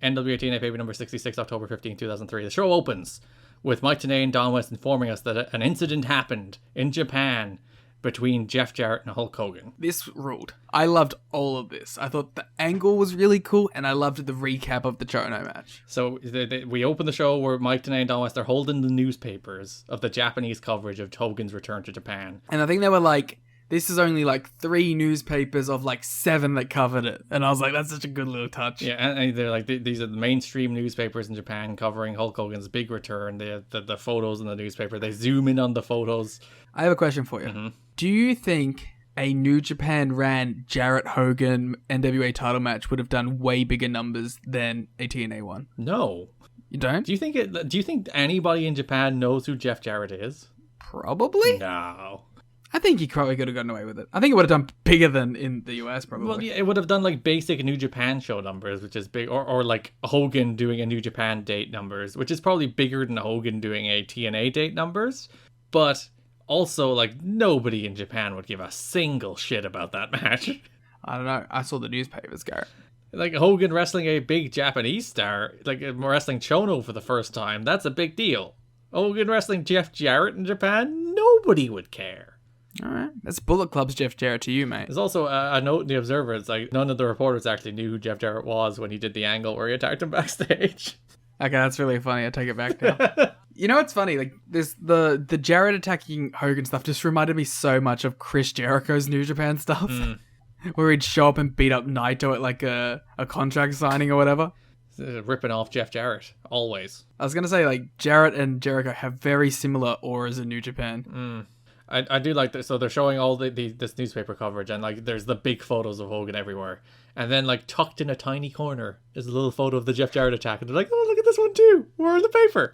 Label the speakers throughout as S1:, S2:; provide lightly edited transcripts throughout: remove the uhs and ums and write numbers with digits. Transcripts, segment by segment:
S1: NWA-TNA pay-per-view number 66, October 15, 2003. The show opens with Mike Tenay and Don West informing us that an incident happened in Japan between Jeff Jarrett and Hulk Hogan.
S2: This ruled. I loved all of this. I thought the angle was really cool, and I loved the recap of the Chono match.
S1: So we open the show where Mike Tenay and Don West are holding the newspapers of the Japanese coverage of Hogan's return to Japan.
S2: And I think they were like, this is only like 3 newspapers of like 7 that covered it. And I was like, that's such a good little touch.
S1: Yeah, and they're like, these are the mainstream newspapers in Japan covering Hulk Hogan's big return. The photos in the newspaper, they zoom in on the photos.
S2: I have a question for you. Mm-hmm. Do you think a New Japan ran Jarrett Hogan NWA title match would have done way bigger numbers than a TNA one?
S1: No.
S2: You don't?
S1: Do you think anybody in Japan knows who Jeff Jarrett is?
S2: Probably.
S1: No.
S2: I think he probably could have gotten away with it. I think it would have done bigger than in the US, probably.
S1: Well, yeah, it would have done like basic New Japan show numbers, which is big, or like Hogan doing a New Japan date numbers, which is probably bigger than Hogan doing a TNA date numbers. But also, like, nobody in Japan would give a single shit about that match.
S2: I don't know. I saw the newspapers, Garrett.
S1: Like, Hogan wrestling a big Japanese star, like wrestling Chono for the first time, that's a big deal. Hogan wrestling Jeff Jarrett in Japan, nobody would care.
S2: Alright, that's Bullet Club's Jeff Jarrett to you, mate.
S1: There's also a note in the Observer, it's like, none of the reporters actually knew who Jeff Jarrett was when he did the angle where he attacked him backstage.
S2: Okay, that's really funny. I take it back now. You know what's funny? Like this, the Jarrett attacking Hogan stuff just reminded me so much of Chris Jericho's New Japan stuff, where he'd show up and beat up Naito at like a contract signing or whatever.
S1: Ripping off Jeff Jarrett, always.
S2: I was gonna say, like, Jarrett and Jericho have very similar auras in New Japan.
S1: I do like this. So they're showing all this newspaper coverage, and like there's the big photos of Hogan everywhere, and then like tucked in a tiny corner is a little photo of the Jeff Jarrett attack, and they're like, oh, look at this one too, we're in the paper.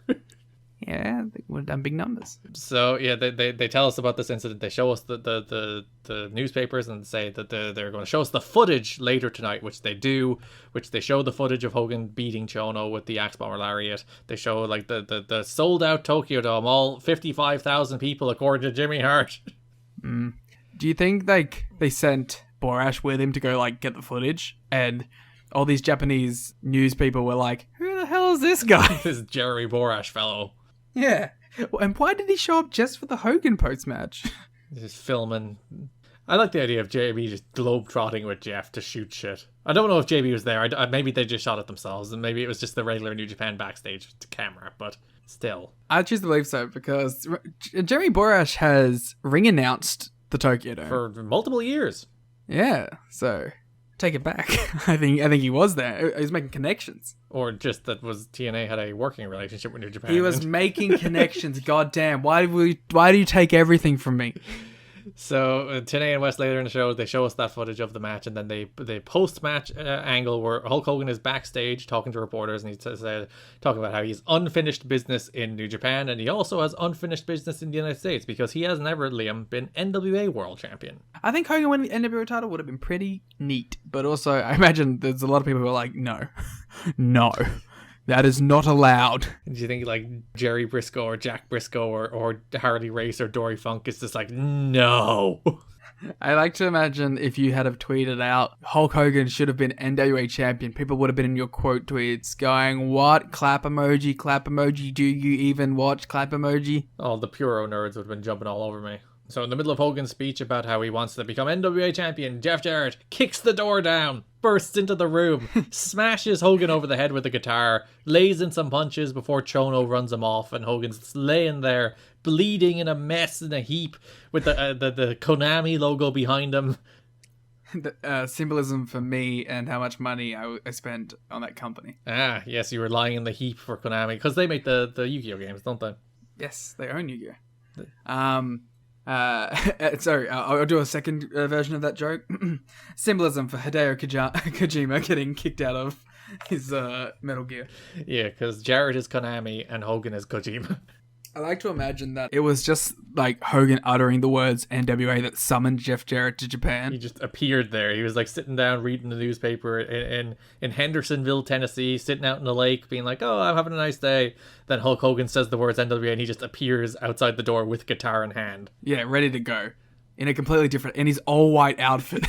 S2: Yeah, they would have done big numbers.
S1: So yeah, they tell us about this incident. They show us the newspapers and say that they're going to show us the footage later tonight, which they do. Which they show the footage of Hogan beating Chono with the Axe Bomber Lariat. They show like the sold out Tokyo Dome, all 55,000 people according to Jimmy Hart.
S2: Do you think like they sent Borash with him to go like get the footage, and all these Japanese news people were like, who the hell is this guy?
S1: This Jerry Borash fellow.
S2: Yeah. And why did he show up just for the Hogan post-match?
S1: Just filming. I like the idea of JB just globe-trotting with Jeff to shoot shit. I don't know if JB was there. Maybe they just shot it themselves, and maybe it was just the regular New Japan backstage camera, but still.
S2: I choose to believe so, because Jerry Borash has ring-announced the Tokyo Dome.
S1: For multiple years.
S2: Yeah, so take it back. I think he was there. He was making connections.
S1: Or just that was TNA had a working relationship with New Japan.
S2: He was making connections. God damn! Why do you take everything from me?
S1: So TNA and West later in the show, they show us that footage of the match, and then they post-match angle where Hulk Hogan is backstage talking to reporters, and he's talking about how he's unfinished business in New Japan, and he also has unfinished business in the United States because he has never, Liam, been NWA World Champion.
S2: I think Hogan winning the NWA title would have been pretty neat, but also I imagine there's a lot of people who are like, no, that is not allowed.
S1: Do you think like Jerry Briscoe or Jack Briscoe or Harley Race or Dory Funk is just like, no?
S2: I like to imagine if you had have tweeted out, Hulk Hogan should have been NWA champion, people would have been in your quote tweets going, what? Clap emoji, do you even watch? Clap emoji?
S1: Oh, the Puro nerds would have been jumping all over me. So in the middle of Hogan's speech about how he wants to become NWA champion, Jeff Jarrett kicks the door down, bursts into the room, smashes Hogan over the head with a guitar, lays in some punches before Chono runs him off, and Hogan's laying there, bleeding in a mess in a heap with the Konami logo behind him.
S2: The symbolism for me and how much money I spent on that company.
S1: Ah, yes, you were lying in the heap for Konami, because they make the Yu-Gi-Oh games, don't they?
S2: Yes, they own Yu-Gi-Oh. Sorry, I'll do a second version of that joke. Symbolism for Hideo Kojima getting kicked out of his Metal Gear.
S1: Yeah, because Jarrett is Konami and Hogan is Kojima.
S2: I like to imagine that it was just like Hogan uttering the words NWA that summoned Jeff Jarrett to Japan.
S1: He just appeared there. He was like sitting down reading the newspaper in Hendersonville, Tennessee, sitting out in the lake being like, oh, I'm having a nice day. Then Hulk Hogan says the words NWA and he just appears outside the door with guitar in hand.
S2: Yeah, ready to go. In a completely different, in his all white outfit.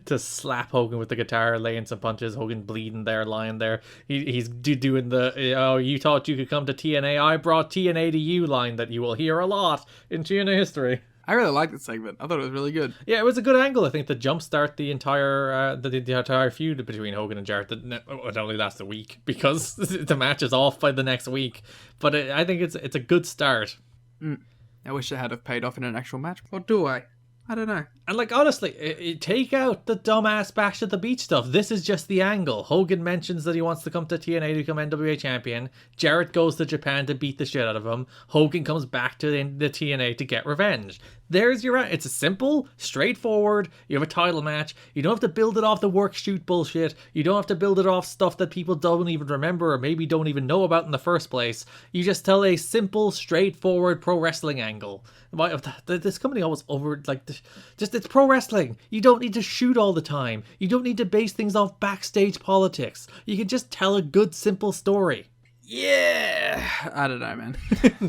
S1: to slap Hogan with the guitar, laying some punches. Hogan bleeding there, lying there. He's doing the, oh, you thought you could come to TNA? I brought TNA to you line that you will hear a lot in TNA history.
S2: I really liked this segment. I thought it was really good.
S1: Yeah, it was a good angle, I think, to jumpstart the entire the entire feud between Hogan and Jarrett. It only lasts a week because the match is off by the next week. But I think it's a good start.
S2: I wish it had have paid off in an actual match. Or do I? I don't know.
S1: And like, honestly, take out the dumbass Bash at the Beach stuff. This is just the angle. Hogan mentions that he wants to come to TNA to become NWA champion. Jarrett goes to Japan to beat the shit out of him. Hogan comes back to the TNA to get revenge. There's your... It's a simple, straightforward. You have a title match. You don't have to build it off the work shoot bullshit. You don't have to build it off stuff that people don't even remember or maybe don't even know about in the first place. You just tell a simple, straightforward pro wrestling angle. This company always it's pro wrestling. You don't need to shoot all the time. You don't need to base things off backstage politics. You can just tell a good, simple story.
S2: Yeah. I don't know, man.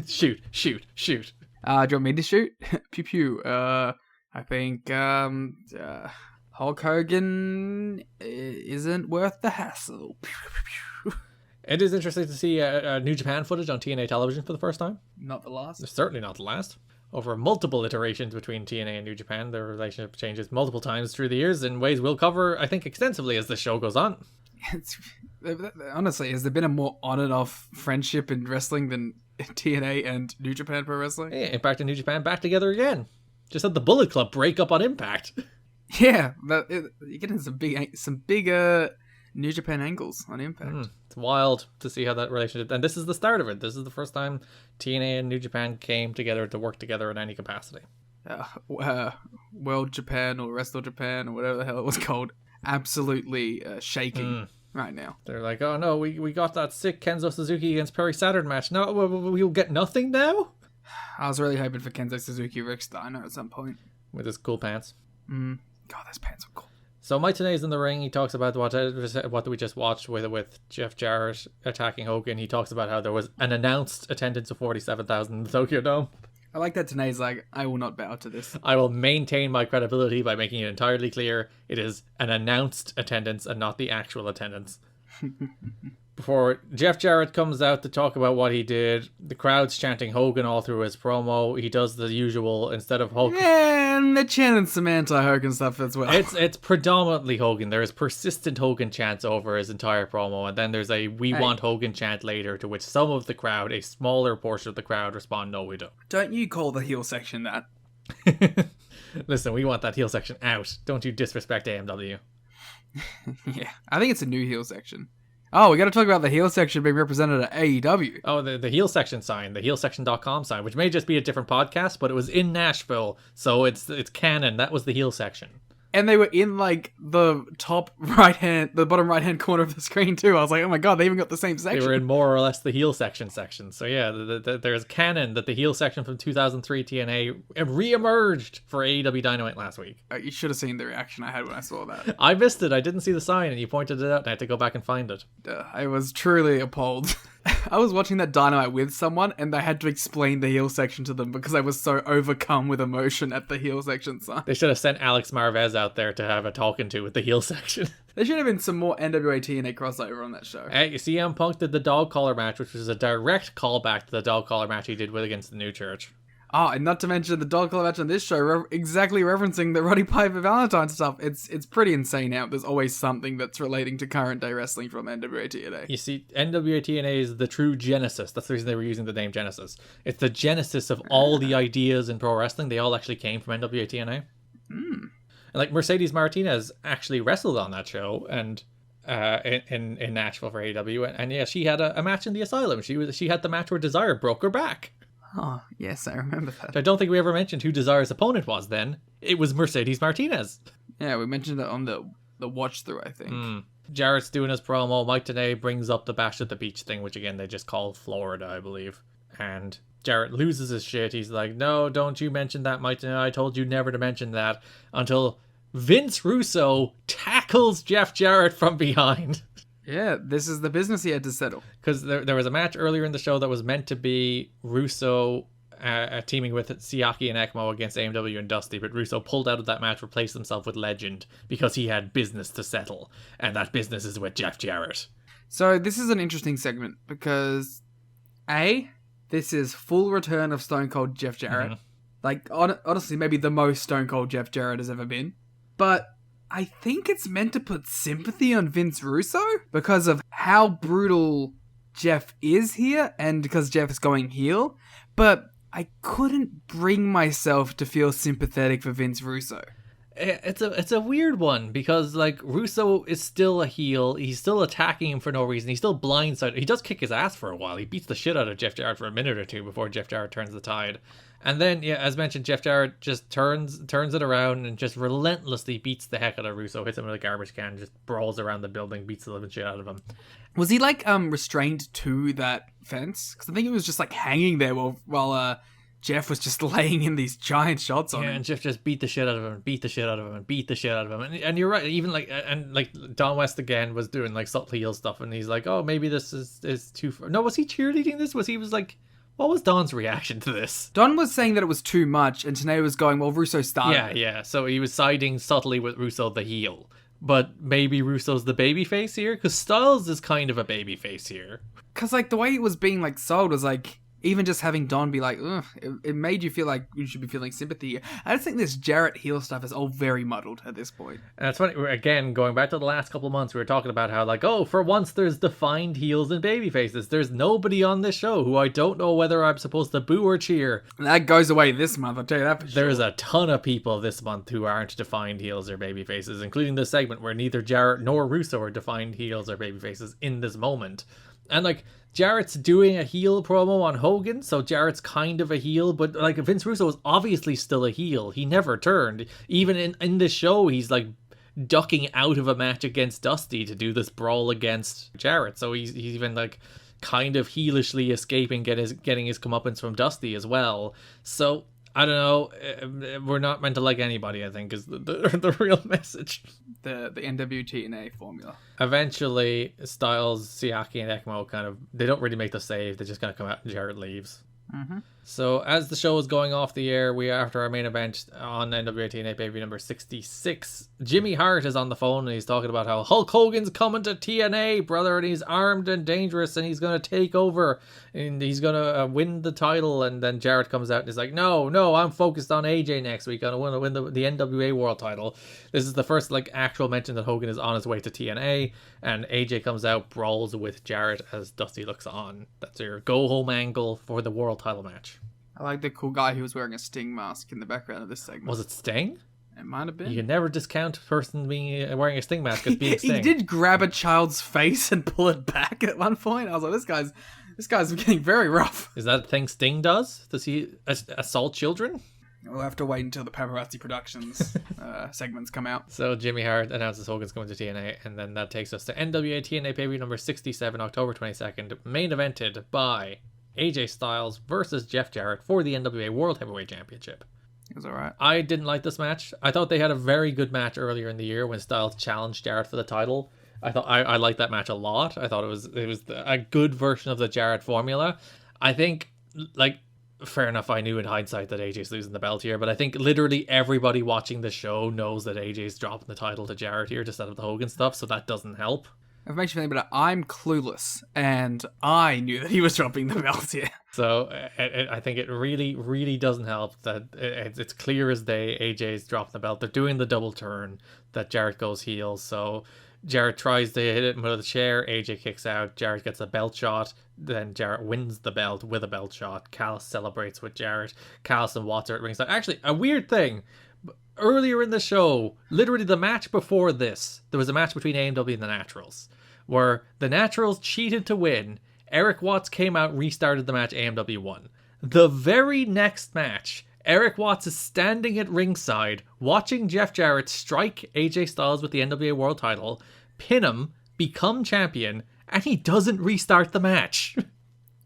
S1: Shoot.
S2: Do you want me to shoot? Pew pew. I think Hulk Hogan isn't worth the hassle.
S1: It is interesting to see New Japan footage on TNA television for the first time.
S2: Not the last.
S1: Certainly not the last. Over multiple iterations between TNA and New Japan, their relationship changes multiple times through the years in ways we'll cover, I think, extensively as the show goes on.
S2: Honestly, has there been a more on and off friendship in wrestling than TNA and New Japan Pro Wrestling?
S1: Yeah, Impact and New Japan back together again. Just had the Bullet Club break up on Impact.
S2: Yeah, you're getting some big New Japan angles on Impact.
S1: It's wild to see how that relationship... And this is the start of it. This is the first time TNA and New Japan came together to work together in any capacity. World Japan or Wrestle Japan or whatever the hell it was called.
S2: Absolutely shaking right now.
S1: They're like, oh no, we got that sick Kenzo Suzuki against Perry Saturn match. No, we'll get nothing now?
S2: I was really hoping for Kenzo Suzuki Rick Steiner at some point.
S1: With his cool pants.
S2: God, those pants were cool.
S1: So Mike Tenay's in the ring. He talks about what we just watched with Jeff Jarrett attacking Hogan. He talks about how there was an announced attendance of 47,000 in the Tokyo Dome.
S2: I like that Tenay's like, I will not bow to this.
S1: I will maintain my credibility by making it entirely clear it is an announced attendance and not the actual attendance. Before Jeff Jarrett comes out to talk about what he did, the crowd's chanting Hogan all through his promo. He does the usual instead of Hogan.
S2: Yeah, and they're chanting some anti-Hogan stuff as well.
S1: It's predominantly Hogan. There is persistent Hogan chants over his entire promo, and then there's a "We want Hogan" chant later, to which some of the crowd, a smaller portion of the crowd, respond, "No, we don't."
S2: Don't you call the heel section that?
S1: Listen, we want that heel section out. Don't you disrespect AMW.
S2: Yeah, I think it's a new heel section. Oh, we got to talk about the heel section being represented at AEW.
S1: Oh, the heel section sign, the heelsection.com sign, which may just be a different podcast, but it was in Nashville, so it's canon. That was the heel section.
S2: And they were in like the bottom right hand corner of the screen too. I was like, oh my god, they even got the same section.
S1: They were in more or less the heel section. So yeah, there's canon that the heel section from 2003 TNA re-emerged for AEW Dynamite last week.
S2: You should have seen the reaction I had when I saw that.
S1: I missed it. I didn't see the sign, and you pointed it out, and I had to go back and find it.
S2: I was truly appalled. I was watching that Dynamite with someone, and they had to explain the heel section to them because I was so overcome with emotion at the heel section sign.
S1: They should have sent Alex Marvez out there to have a talking to with the heel section.
S2: There should have been some more NWA-TNA crossover on that show.
S1: Hey, CM Punk did the dog collar match, which was a direct callback to the dog collar match he did against the New Church.
S2: Oh, and not to mention the dog collar match on this show, exactly referencing the Roddy Piper Valentine stuff. It's pretty insane now. There's always something that's relating to current day wrestling from NWA-TNA.
S1: You see, NWA-TNA is the true genesis. That's the reason they were using the name Genesis. It's the genesis of all the ideas in pro wrestling. They all actually came from NWA-TNA. And like Mercedes Martinez actually wrestled on that show and in Nashville for AEW, and yeah, she had a match in the Asylum. She had the match where Desire broke her back.
S2: Oh, yes, I remember that.
S1: I don't think we ever mentioned who Desire's opponent was then. It was Mercedes Martinez.
S2: Yeah, we mentioned that on the watch through, I think.
S1: Jarrett's doing his promo. Mike Tenay brings up the Bash at the Beach thing, which again, they just call Florida, I believe. And Jarrett loses his shit. He's like, no, don't you mention that, Mike Tenay. I told you never to mention that. Until Vince Russo tackles Jeff Jarrett from behind.
S2: Yeah, this is the business he had to settle.
S1: Because there was a match earlier in the show that was meant to be Russo teaming with Siaki and Ekmo against AMW and Dusty, but Russo pulled out of that match, replaced himself with Legend because he had business to settle, and that business is with Jeff Jarrett.
S2: So this is an interesting segment because this is full return of Stone Cold Jeff Jarrett.
S1: Mhm.
S2: Like, honestly, maybe the most Stone Cold Jeff Jarrett has ever been. But I think it's meant to put sympathy on Vince Russo because of how brutal Jeff is here and because Jeff is going heel. But I couldn't bring myself to feel sympathetic for Vince Russo.
S1: It's a weird one because like Russo is still a heel. He's still attacking him for no reason. He's still blindsided. He does kick his ass for a while. He beats the shit out of Jeff Jarrett for a minute or two before Jeff Jarrett turns the tide. And then, yeah, as mentioned, Jeff Jarrett just turns it around and just relentlessly beats the heck out of Russo, hits him with a garbage can, just brawls around the building, beats the living shit out of him.
S2: Was he like restrained to that fence? Because I think it was just like hanging there while Jeff was just laying in these giant shots on him.
S1: And Jeff just beat the shit out of him, beat the shit out of him, and beat the shit out of him. And you're right, even like, and like Don West again was doing like subtle heel stuff, and he's like, oh, maybe this is too far. No, was he cheerleading this? Was like, what was Don's reaction to this?
S2: Don was saying that it was too much, and Tenay was going, well, Russo started.
S1: Yeah. So he was siding subtly with Russo, the heel. But maybe Russo's the babyface here? Because Styles is kind of a babyface here.
S2: Because, like, the way it was being, like, sold was, like, even just having Don be like, ugh, it made you feel like you should be feeling sympathy. I just think this Jarrett heel stuff is all very muddled at this point.
S1: And it's funny, again, going back to the last couple of months, we were talking about how, like, oh, for once there's defined heels and babyfaces. There's nobody on this show who I don't know whether I'm supposed to boo or cheer.
S2: And that goes away this month, I'll tell you that for sure.
S1: There's a ton of people this month who aren't defined heels or babyfaces, including this segment where neither Jarrett nor Russo are defined heels or babyfaces in this moment. And, like, Jarrett's doing a heel promo on Hogan, so Jarrett's kind of a heel, but like Vince Russo is obviously still a heel. He never turned. Even in this show, he's like ducking out of a match against Dusty to do this brawl against Jarrett. So he's even like kind of heelishly escaping getting his comeuppance from Dusty as well. So I don't know. We're not meant to like anybody, I think, is the real message.
S2: The NWA-TNA formula.
S1: Eventually, Styles, Siaki, and Ekmo they don't really make the save. They just kind of come out and Jarrett leaves.
S2: Mm-hmm.
S1: So as the show is going off the air, we are after our main event on NWA-TNA pay-per-view number 66. Jimmy Hart is on the phone and he's talking about how Hulk Hogan's coming to TNA, brother, and he's armed and dangerous and he's going to take over and he's going to win the title. And then Jarrett comes out and is like, no, I'm focused on AJ next week. I'm going to win the NWA World title. This is the first like actual mention that Hogan is on his way to TNA, and AJ comes out, brawls with Jarrett as Dusty looks on. That's your go-home angle for the world title match.
S2: I like the cool guy who was wearing a Sting mask in the background of this segment.
S1: Was it Sting?
S2: It might have been.
S1: You can never discount a person being wearing a Sting mask as being Sting.
S2: He did grab a child's face and pull it back at one point. I was like, this guy's getting very rough.
S1: Is that a thing Sting does? Does he assault children?
S2: We'll have to wait until the Paparazzi Productions segments come out.
S1: So Jimmy Hart announces Hogan's coming to TNA, and then that takes us to NWA-TNA pay-per-view number 67, October 22nd, main evented by AJ Styles versus Jeff Jarrett for the NWA World Heavyweight Championship.
S2: It was alright.
S1: I didn't like this match. I thought they had a very good match earlier in the year when Styles challenged Jarrett for the title. I liked that match a lot. I thought it was a good version of the Jarrett formula. I think, like, fair enough, I knew in hindsight that AJ's losing the belt here, but I think literally everybody watching the show knows that AJ's dropping the title to Jarrett here to set up the Hogan stuff, so that doesn't help.
S2: If it makes you feel better, I'm clueless, and I knew that he was dropping the belt here.
S1: So I think it really, really doesn't help that it's clear as day AJ's dropping the belt. They're doing the double turn that Jarrett goes heel, so Jarrett tries to hit it with a chair, AJ kicks out, Jarrett gets a belt shot, then Jarrett wins the belt with a belt shot. Callis celebrates with Jarrett. Callis and Watts are at ringside. Actually, a weird thing. Earlier in the show, literally the match before this, there was a match between AMW and the Naturals, where the Naturals cheated to win. Eric Watts came out, restarted the match, AMW won. The very next match, Eric Watts is standing at ringside, watching Jeff Jarrett strike AJ Styles with the NWA World title, pin him, become champion, and he doesn't restart the match.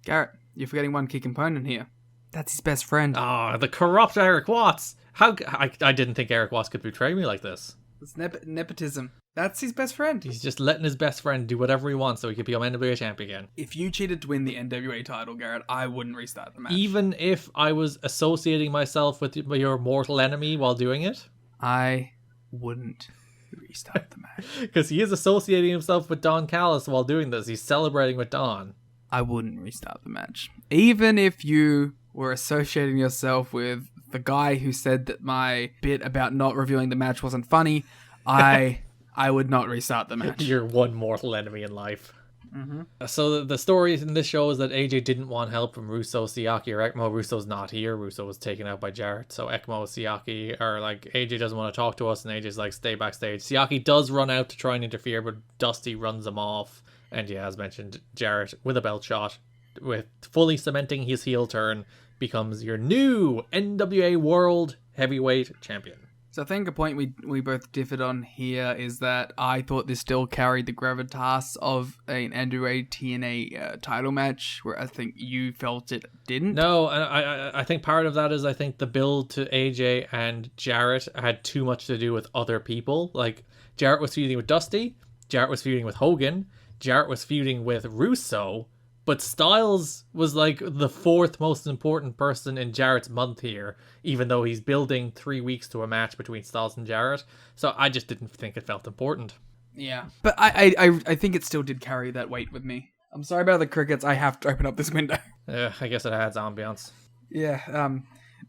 S2: Garrett, you're forgetting one key component here. That's his best friend.
S1: Ah, the corrupt Eric Watts. I didn't think Eric Watts could betray me like this.
S2: It's nepotism. That's his best friend.
S1: He's just letting his best friend do whatever he wants so he could become NWA champion again.
S2: If you cheated to win the NWA title, Garrett, I wouldn't restart the match.
S1: Even if I was associating myself with your mortal enemy while doing it?
S2: I wouldn't restart the match.
S1: Because he is associating himself with Don Callis while doing this. He's celebrating with Don.
S2: I wouldn't restart the match. Even if you were associating yourself with the guy who said that my bit about not reviewing the match wasn't funny, I would not restart the match.
S1: Your one mortal enemy in life.
S2: Mm-hmm.
S1: So the story in this show is that AJ didn't want help from Russo, Siaki, or ECMO. Russo's not here. Russo was taken out by Jarrett. So ECMO, Siaki are like, AJ doesn't want to talk to us, and AJ's like, stay backstage. Siaki does run out to try and interfere, but Dusty runs him off. And yeah, as mentioned, Jarrett with a belt shot, with fully cementing his heel turn, becomes your new NWA World Heavyweight Champion.
S2: So I think a point we both differed on here is that I thought this still carried the gravitas of an NWA-TNA title match, where I think you felt it didn't.
S1: No, I think part of that is I think the build to AJ and Jarrett had too much to do with other people. Like, Jarrett was feuding with Dusty, Jarrett was feuding with Hogan, Jarrett was feuding with Russo, but Styles was like the fourth most important person in Jarrett's month here, even though he's building 3 weeks to a match between Styles and Jarrett. So I just didn't think it felt important.
S2: Yeah. But I think it still did carry that weight with me. I'm sorry about the crickets. I have to open up this window.
S1: I guess it adds ambiance.
S2: Yeah.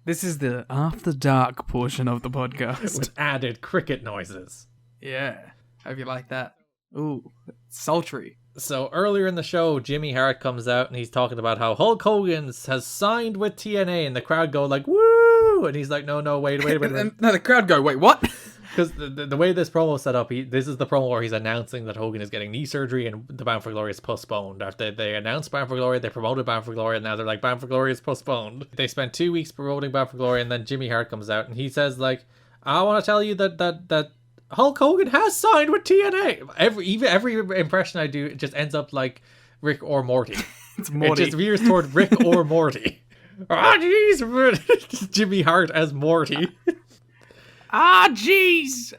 S2: This is the After Dark portion of the podcast.
S1: With added cricket noises.
S2: Yeah. Hope you like that. Ooh, sultry.
S1: So earlier in the show, Jimmy Hart comes out and he's talking about how Hulk Hogan has signed with TNA, and the crowd go like, woo! And he's like, no, wait.
S2: No, the crowd go, wait, what?
S1: Because the way this promo is set up, this is the promo where he's announcing that Hogan is getting knee surgery and the Bound for Glory is postponed. After they announced Bound for Glory, they promoted Bound for Glory, and now they're like, Bound for Glory is postponed. They spent 2 weeks promoting Bound for Glory, and then Jimmy Hart comes out and he says like, I want to tell you that Hulk Hogan has signed with TNA. Every impression I do, it just ends up like Rick or Morty.
S2: It's Morty.
S1: It just veers toward Rick or Morty. Jeez, Jimmy Hart as Morty.
S2: Jeez,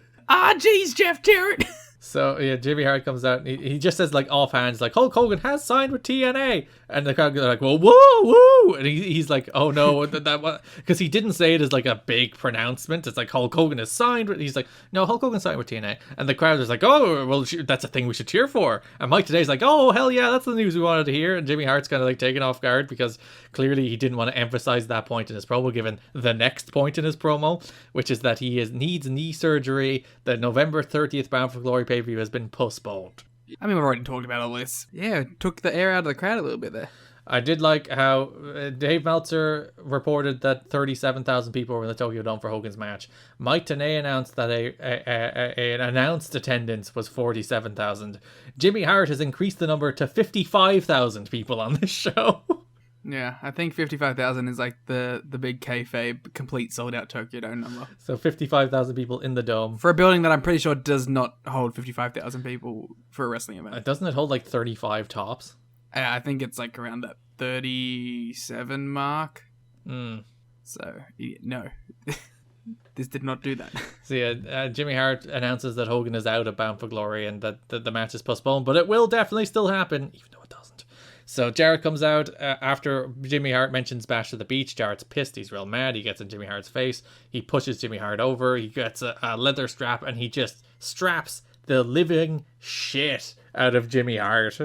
S2: Jeff Jarrett.
S1: So yeah, Jimmy Hart comes out and he just says like offhand, like Hulk Hogan has signed with TNA, and the crowd goes like, well, woo, and he's like, oh no, that because he didn't say it as like a big pronouncement. It's like Hulk Hogan is signed with. He's like, no, Hulk Hogan signed with TNA, and the crowd is like, oh well, that's a thing we should cheer for. And Mike Today's like, oh hell yeah, that's the news we wanted to hear. And Jimmy Hart's kind of like taken off guard because clearly he didn't want to emphasize that point in his promo, given the next point in his promo, which is that he needs knee surgery. The November 30th Bound for Glory pay-per-view has been postponed.
S2: I mean, we've already talked about all this. Yeah, took the air out of the crowd a little bit there.
S1: I did like how Dave Meltzer reported that 37,000 people were in the Tokyo Dome for Hogan's match. Mike Tenay announced that an announced attendance was 47,000. Jimmy Hart has increased the number to 55,000 people on this show.
S2: Yeah, I think 55,000 is like the big kayfabe complete sold out Tokyo Dome number.
S1: So 55,000 people in the dome.
S2: For a building that I'm pretty sure does not hold 55,000 people for a wrestling event.
S1: Doesn't it hold like 35 tops?
S2: I think it's like around that 37 mark. So, no. This did not do that.
S1: So yeah, Jimmy Hart announces that Hogan is out of Bound for Glory and that the match is postponed, but it will definitely still happen, even though it doesn't. So Jarrett comes out after Jimmy Hart mentions Bash to the Beach. Jarrett's pissed. He's real mad. He gets in Jimmy Hart's face. He pushes Jimmy Hart over. He gets a leather strap and he just straps the living shit out of Jimmy Hart.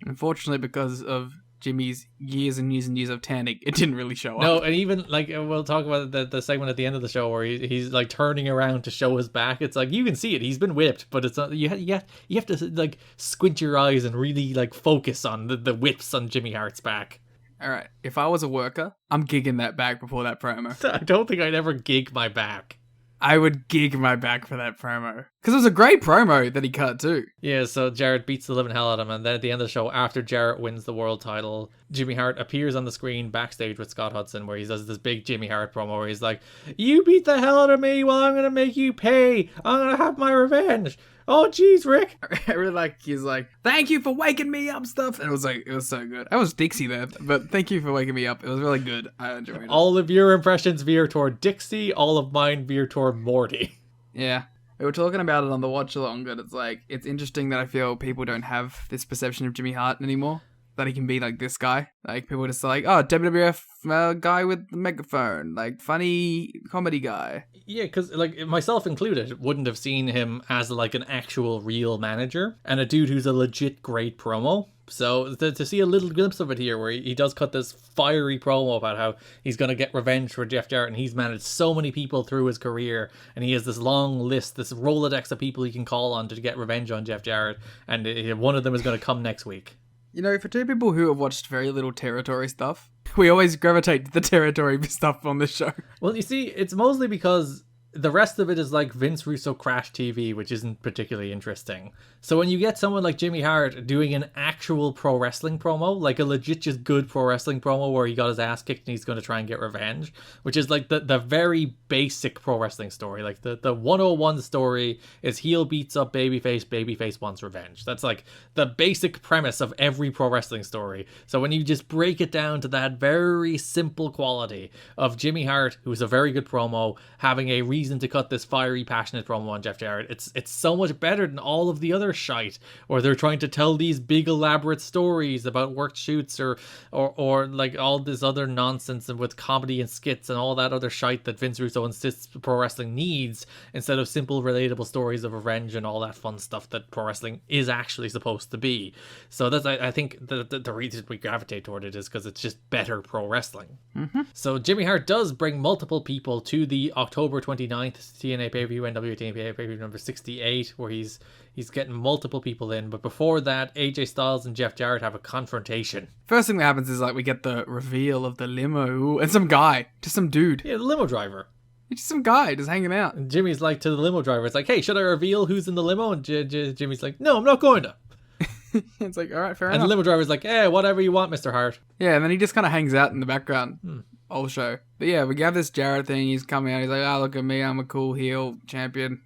S2: Unfortunately, because of Jimmy's years and years and years of tanning, it didn't really show up.
S1: No, and even like we'll talk about the segment at the end of the show where he's like turning around to show his back. It's like you can see it. He's been whipped, but it's not. You have to like squint your eyes and really like focus on the whips on Jimmy Hart's back.
S2: All right, if I was a worker, I'm gigging that back before that promo.
S1: I don't think I'd ever gig my back.
S2: I would gig my back for that promo. Because it was a great promo that he cut too.
S1: Yeah, so Jarrett beats the living hell out of him, and then at the end of the show, after Jarrett wins the world title, Jimmy Hart appears on the screen backstage with Scott Hudson, where he does this big Jimmy Hart promo where he's like, you beat the hell out of me, well, I'm going to make you pay. I'm going to have my revenge. Oh, jeez, Rick.
S2: I really like, he's like, thank you for waking me up stuff. And it was so good. I was Dixie there, but thank you for waking me up. It was really good. I enjoyed it.
S1: All of your impressions veer toward Dixie, all of mine veer toward Morty.
S2: Yeah. We were talking about it on the watch along, that it's like, it's interesting that I feel people don't have this perception of Jimmy Hart anymore. That he can be like this guy. Like, people are just like, oh, WWF guy with the megaphone. Like, funny comedy guy.
S1: Yeah, because, like, myself included, wouldn't have seen him as, like, an actual real manager and a dude who's a legit great promo. So to see a little glimpse of it here, where he does cut this fiery promo about how he's going to get revenge for Jeff Jarrett, and he's managed so many people through his career, and he has this long list, this Rolodex of people he can call on to get revenge on Jeff Jarrett, and one of them is going to come next week.
S2: You know, for two people who have watched very little territory stuff, we always gravitate to the territory stuff on this show.
S1: Well, you see, it's mostly because the rest of it is like Vince Russo Crash TV, which isn't particularly interesting. So when you get someone like Jimmy Hart doing an actual pro wrestling promo, like a legit just good pro wrestling promo where he got his ass kicked and he's going to try and get revenge, which is like the very basic pro wrestling story. Like the 101 story is heel beats up babyface, babyface wants revenge. That's like the basic premise of every pro wrestling story. So when you just break it down to that very simple quality of Jimmy Hart, who's a very good promo, having a reason to cut this fiery, passionate promo on Jeff Jarrett, it's so much better than all of the other shite, or they're trying to tell these big elaborate stories about worked shoots or like all this other nonsense and with comedy and skits and all that other shite that Vince Russo insists pro wrestling needs, instead of simple relatable stories of revenge and all that fun stuff that pro wrestling is actually supposed to be. So that's I think the reason we gravitate toward it is because it's just better pro wrestling. So Jimmy Hart does bring multiple people to the October 29th TNA pay-per-view, NWA-TNA pay-per-view number 68, where he's getting multiple people in. But before that, AJ Styles and Jeff Jarrett have a confrontation.
S2: First thing that happens is like we get the reveal of the limo and some guy, just some dude.
S1: Yeah, the limo driver.
S2: It's just some guy just hanging out.
S1: And Jimmy's like to the limo driver, it's like, hey, should I reveal who's in the limo? And Jimmy's like, no, I'm not going to.
S2: It's like, all right, fair
S1: and
S2: enough.
S1: And the limo driver's like, hey, whatever you want, Mr. Hart.
S2: Yeah, and then he just kind of hangs out in the background. Whole show. But yeah, we have this Jarrett thing. He's coming out. He's like, oh, look at me. I'm a cool heel champion.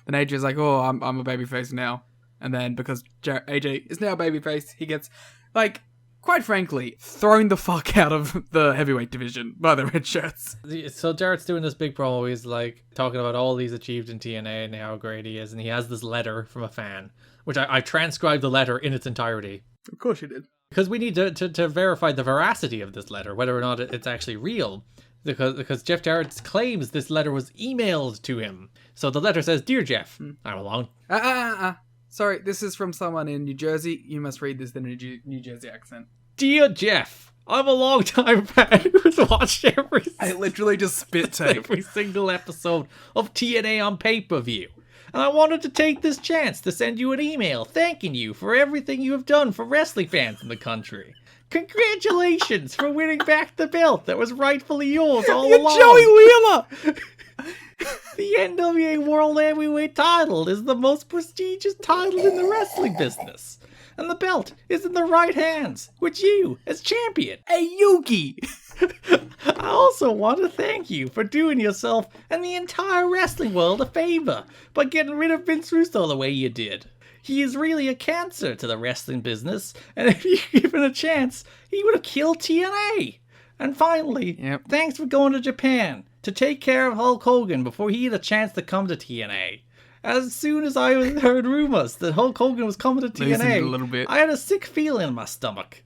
S2: Then AJ's like, oh, I'm a babyface now. And then because AJ is now a babyface, he gets, like, quite frankly, thrown the fuck out of the heavyweight division by the red shirts.
S1: So Jarrett's doing this big promo. He's like talking about all he's achieved in TNA and how great he is. And he has this letter from a fan, which I transcribed the letter in its entirety.
S2: Of course you did.
S1: Because we need to verify the veracity of this letter, whether or not it's actually real. Because Jeff Jarrett claims this letter was emailed to him. So the letter says, Dear Jeff, I'm along.
S2: Sorry, this is from someone in New Jersey. You must read this in a New Jersey accent.
S1: Dear Jeff, I'm a long-time fan who's watched
S2: I literally just spit take.
S1: every single episode of TNA on pay-per-view. And I wanted to take this chance to send you an email thanking you for everything you have done for wrestling fans in the country. Congratulations for winning back the belt that was rightfully yours all along.
S2: Joey Wheeler!
S1: The NWA World Heavyweight title is the most prestigious title in the wrestling business. And the belt is in the right hands, with you as champion.
S2: Hey, Yuki!
S1: I also want to thank you for doing yourself and the entire wrestling world a favor by getting rid of Vince Russo the way you did. He is really a cancer to the wrestling business, and if you given a chance, he would have killed TNA. And finally, Thanks for going to Japan to take care of Hulk Hogan before he had a chance to come to TNA. As soon as I heard rumors that Hulk Hogan was coming to TNA,
S2: a little bit.
S1: I had a sick feeling in my stomach.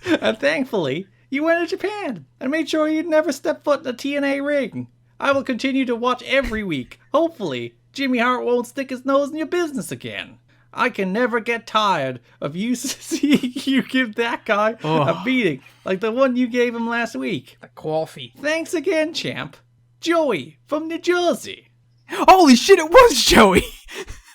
S1: And thankfully, you went to Japan and made sure you'd never step foot in a TNA ring. I will continue to watch every week. Hopefully, Jimmy Hart won't stick his nose in your business again. I can never get tired of you seeing you give that guy a beating like the one you gave him last week.
S2: The coffee.
S1: Thanks again, champ. Joey from New Jersey.
S2: Holy shit, it was Joey!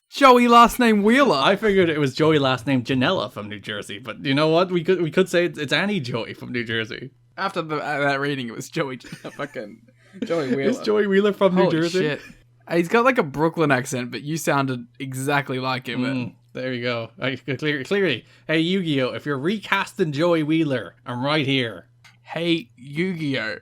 S2: Joey last name Wheeler.
S1: I figured it was Joey last name Janela from New Jersey, but you know what? We could say it's Annie Joey from New Jersey.
S2: After that reading, it was Joey fucking Joey Wheeler.
S1: It's Joey Wheeler from New Jersey.
S2: Shit. He's got like a Brooklyn accent, but you sounded exactly like him.
S1: There you go. Clearly. Hey, Yu-Gi-Oh! If you're recasting Joey Wheeler, I'm right here.
S2: Hey, Yu-Gi-Oh!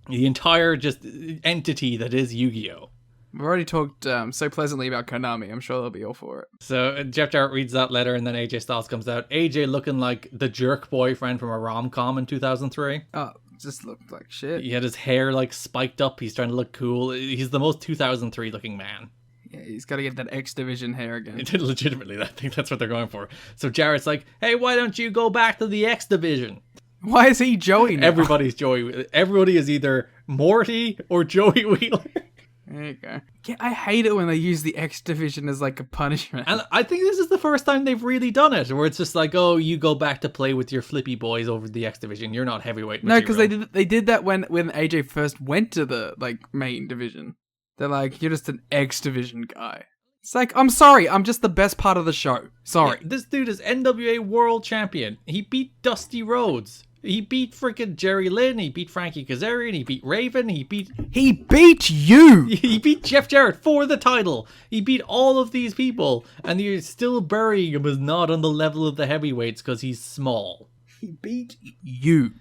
S1: The entire just entity that is Yu-Gi-Oh!
S2: We've already talked so pleasantly about Konami. I'm sure they'll be all for it.
S1: So Jeff Jarrett reads that letter, and then AJ Styles comes out. AJ looking like the jerk boyfriend from a rom-com in 2003.
S2: just looked like shit.
S1: He had his hair like spiked up. He's trying to look cool. He's the most 2003 looking man.
S2: Yeah, he's got to get that X Division hair again.
S1: Legitimately, I think that's what they're going for. So Jarrett's like, hey, why don't you go back to the X Division?
S2: Why is he Joey now?
S1: Everybody's Joey. Everybody is either Morty or Joey Wheeler.
S2: There you go. Yeah, I hate it when they use the X Division as like a punishment.
S1: And I think this is the first time they've really done it, where it's just like, oh, you go back to play with your flippy boys over the X Division. You're not heavyweight
S2: No,
S1: material.
S2: because they did that when AJ first went to the like main division. They're like, you're just an X Division guy. It's like, I'm sorry, I'm just the best part of the show. Sorry.
S1: Yeah, this dude is NWA World Champion. He beat Dusty Rhodes. He beat freaking Jerry Lynn. He beat Frankie Kazarian. He beat Raven. He beat
S2: you!
S1: He beat Jeff Jarrett for the title. He beat all of these people, and you're still burying him as not on the level of the heavyweights because he's small.
S2: He beat you.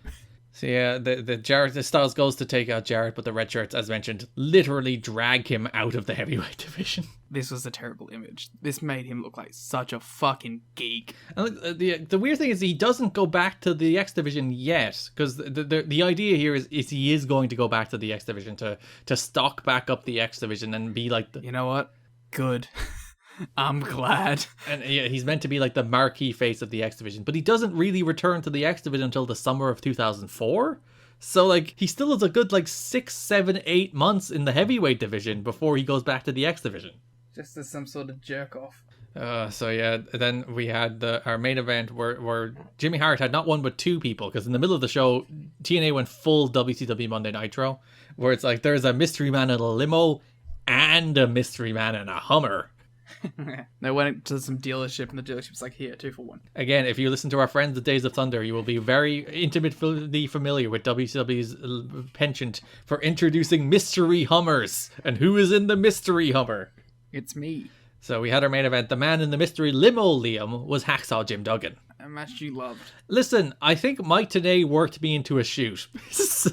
S1: So yeah, the Styles goes to take out Jarrett, but the red shirts, as mentioned, literally drag him out of the heavyweight division.
S2: This was a terrible image. This made him look like such a fucking geek.
S1: And the weird thing is he doesn't go back to the X Division yet, because the idea here is he is going to go back to the X Division to stock back up the X Division and be like
S2: You know what? Good. I'm glad.
S1: And yeah, he's meant to be like the marquee face of the X Division, but he doesn't really return to the X Division until the summer of 2004. So like he still has a good like 6, 7, 8 months in the heavyweight division before he goes back to the X Division.
S2: Just as some sort of jerk off.
S1: So yeah, then we had our main event where Jimmy Hart had not one but two people, because in the middle of the show, TNA went full WCW Monday Nitro, where it's like there's a mystery man in a limo and a mystery man in a Hummer.
S2: They went to some dealership and the dealership's like, here, 2 for 1.
S1: Again, if you listen to our friends the Days of Thunder, you will be very intimately familiar with WCW's penchant for introducing mystery Hummers. And who is in the mystery Hummer?
S2: It's me.
S1: So we had our main event. The man in the mystery limo, Liam, was Hacksaw Jim Duggan.
S2: A match you loved.
S1: Listen, I think Mike today worked me into a shoot. So...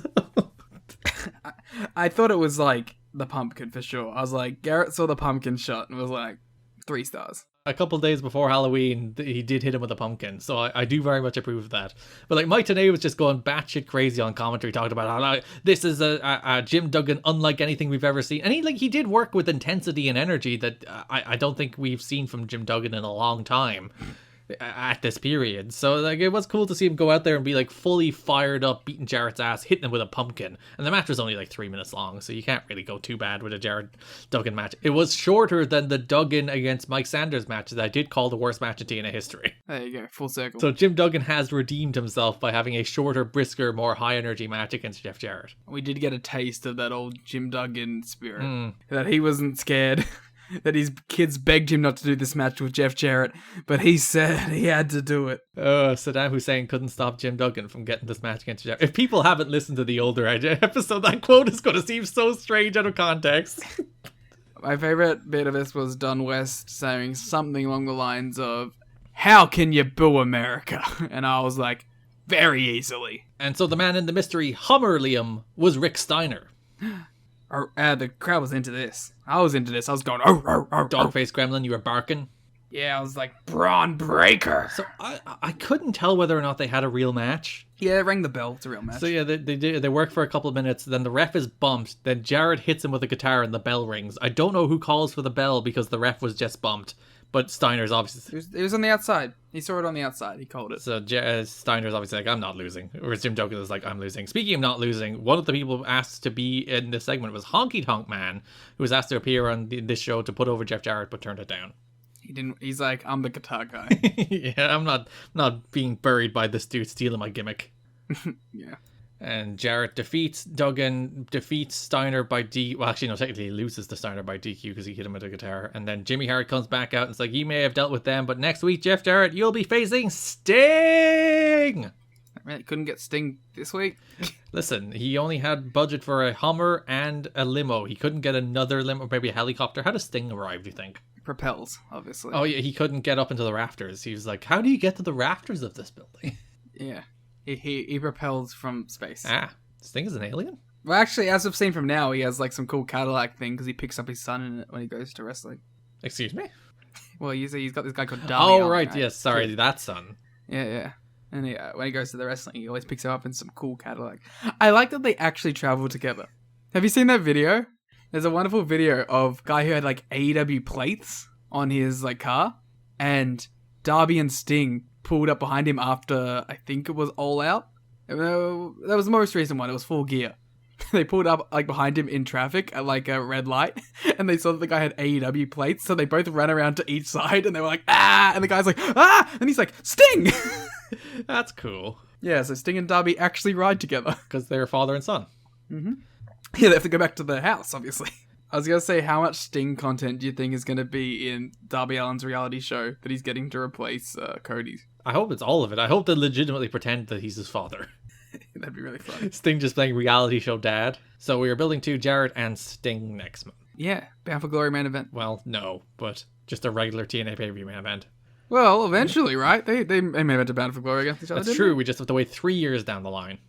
S2: I thought it was like the pumpkin for sure. I was like, Garrett saw the pumpkin shot and was like, 3 stars.
S1: A couple days before Halloween, he did hit him with a pumpkin, so I do very much approve of that. But like Mike Tenay was just going batshit crazy on commentary, talking about how like, this is a Jim Duggan unlike anything we've ever seen, and he did work with intensity and energy that I don't think we've seen from Jim Duggan in a long time at this period. So like it was cool to see him go out there and be like fully fired up, beating Jarrett's ass, hitting him with a pumpkin. And the match was only like 3 minutes long, so you can't really go too bad with a Jarrett Duggan match. It was shorter than the Duggan against Mike Sanders match that I did call the worst match in TNA history.
S2: There you go, full circle.
S1: So Jim Duggan has redeemed himself by having a shorter, brisker, more high energy match against Jeff Jarrett.
S2: We did get a taste of that old Jim Duggan spirit. That he wasn't scared. That his kids begged him not to do this match with Jeff Jarrett, but he said he had to do it.
S1: Saddam Hussein couldn't stop Jim Duggan from getting this match against Jarrett. If people haven't listened to the older episode, that quote is going to seem so strange out of context.
S2: My favorite bit of this was Don West saying something along the lines of, "How can you boo America?" And I was like, very easily.
S1: And so the man in the mystery Hummer, Liam, was Rick Steiner.
S2: The crowd was into this. I was into this. I was going, oh.
S1: Dogface Gremlin, you were barking.
S2: Yeah, I was like, Braun Breaker.
S1: So I couldn't tell whether or not they had a real match.
S2: Yeah, it rang the bell. It's a real match.
S1: So yeah, they work for a couple of minutes, then the ref is bumped, then Jarrett hits him with a guitar and the bell rings. I don't know who calls for the bell because the ref was just bumped, but Steiner's obviously...
S2: It was on the outside. He saw it on the outside. He called it.
S1: So Steiner's obviously like, I'm not losing. Whereas Jim Duggan is like, I'm losing. Speaking of not losing, one of the people asked to be in this segment was Honky Tonk Man, who was asked to appear on this show to put over Jeff Jarrett, but turned it down.
S2: He didn't. He's like, I'm the guitar guy.
S1: Yeah, I'm not being buried by this dude stealing my gimmick.
S2: Yeah.
S1: And Jarrett defeats Steiner by well, actually, no, technically he loses to Steiner by DQ because he hit him with a guitar. And then Jimmy Hart comes back out and it's like, you may have dealt with them, but next week, Jeff Jarrett, you'll be facing Sting!
S2: I mean, couldn't get Sting this week.
S1: Listen, he only had budget for a Hummer and a limo. He couldn't get another limo, maybe a helicopter. How does Sting arrive, do you think?
S2: Propels, obviously.
S1: Oh, yeah, he couldn't get up into the rafters. He was like, how do you get to the rafters of this building?
S2: Yeah. He propels from space.
S1: Sting is an alien?
S2: Well, actually, as we've seen from now, he has like some cool Cadillac thing because he picks up his son in it when he goes to wrestling.
S1: Excuse me?
S2: Well, he's got this guy called Darby.
S1: Oh, right, yes, sorry, that son.
S2: Yeah. And when he goes to the wrestling, he always picks him up in some cool Cadillac. I like that they actually travel together. Have you seen that video? There's a wonderful video of a guy who had like AEW plates on his like car, and Darby and Sting pulled up behind him after, I think it was All Out. That was the most recent one. It was Full Gear. They pulled up like behind him in traffic at like a red light, and they saw that the guy had AEW plates, so they both ran around to each side, and they were like, ah! And the guy's like, ah! And he's like, Sting!
S1: That's cool.
S2: Yeah, so Sting and Darby actually ride together.
S1: Because they're father and son.
S2: Mm-hmm. Yeah, they have to go back to the house, obviously. I was going to say, how much Sting content do you think is going to be in Darby Allin's reality show that he's getting to replace Cody's?
S1: I hope it's all of it. I hope they legitimately pretend that he's his father.
S2: That'd be really funny.
S1: Sting just playing reality show dad. So we are building to Jarrett and Sting next month.
S2: Yeah, Bound for Glory main event.
S1: Well, no, but just a regular TNA pay-per-view main event.
S2: Well, eventually, right? They main event to Bound for Glory against each other.
S1: That's true. We just have to wait 3 years down the line.